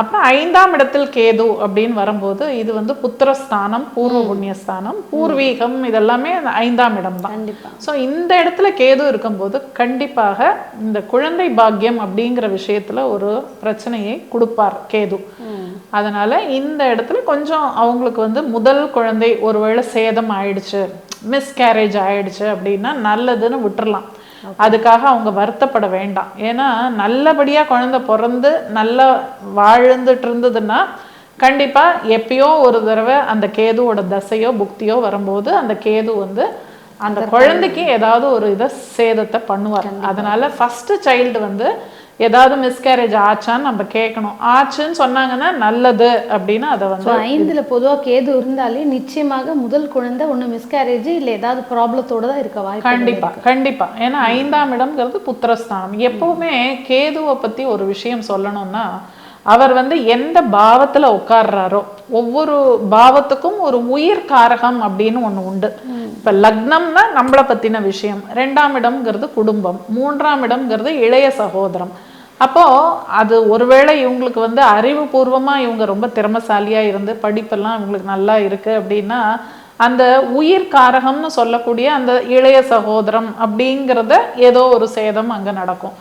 அப்புறம் 5ஆம் இடத்தில் கேது அப்படின்னு வரும்போது இது வந்து புத்திரஸ்தானம், பூர்வ புண்ணியஸ்தானம், பூர்வீகம், இதெல்லாமே 5ஆம் இடம் தான். ஸோ இந்த இடத்துல கேது இருக்கும்போது கண்டிப்பாக இந்த குழந்தை பாக்கியம் அப்படிங்கிற விஷயத்துல ஒரு பிரச்சனையை கொடுப்பார் கேது. அதனால இந்த இடத்துல கொஞ்சம் அவங்களுக்கு வந்து முதல் குழந்தை ஒருவேளை சேதம் ஆயிடுச்சு, மிஸ்கேரேஜ் ஆயிடுச்சு அப்படின்னா நல்லதுன்னு விட்டுறலாம். அதுக்காக அவங்க வருத்தப்பட வேண்டாம். ஏன்னா நல்லபடியா குழந்தை பிறந்து நல்லா வாழ்ந்துட்டு இருந்ததுன்னா கண்டிப்பா எப்பயோ ஒரு தடவை அந்த கேதுவோட தசையோ புக்தியோ வரும்போது அந்த கேது வந்து அந்த குழந்தைக்கு ஏதாவது ஒரு இதை சேதத்தை பண்ணுவார். அதனால ஃபர்ஸ்ட் சைல்டு வந்து ஏதாவது மிஸ்கேரேஜ் ஆச்சான்னு நம்ம கேட்கணும். ஆச்சுன்னு சொன்னாங்கன்னா நல்லது அப்படின்னு அதை வந்து 5ல பொதுவாக கேது இருந்தாலே நிச்சயமாக முதல் குழந்தை ஒன்று மிஸ்கேரேஜ் இல்லை ஏதாவது ப்ராப்ளத்தோட தான் இருக்க வாய்ப்பு. கண்டிப்பா கண்டிப்பா. ஏன்னா 5ஆம் இடம்ங்கிறது புத்திரஸ்தானம். எப்பவுமே கேதுவை பத்தி ஒரு விஷயம் சொல்லணும்னா அவர் வந்து எந்த பாவத்துல உட்கார்றாரோ ஒவ்வொரு பாவத்துக்கும் ஒரு உயிர் காரகம் அப்படின்னு ஒண்ணு உண்டு. இப்ப லக்னம்னா நம்மளை பத்தின விஷயம், 2ஆம் இடம்ங்கிறது குடும்பம், 3ஆம் இடம்ங்கிறது இளைய சகோதரம். அப்போ அது ஒருவேளை இவங்களுக்கு வந்து அறிவுபூர்வமா இவங்க ரொம்ப திறமைசாலியா இருந்து படிப்பெல்லாம் இவங்களுக்கு நல்லா இருக்கு அப்படின்னா அந்த உயிர் காரகம்னு சொல்லக்கூடிய அந்த இளைய சகோதரம் அப்படிங்கிறத ஏதோ ஒரு சேதம் அங்க நடக்கும்.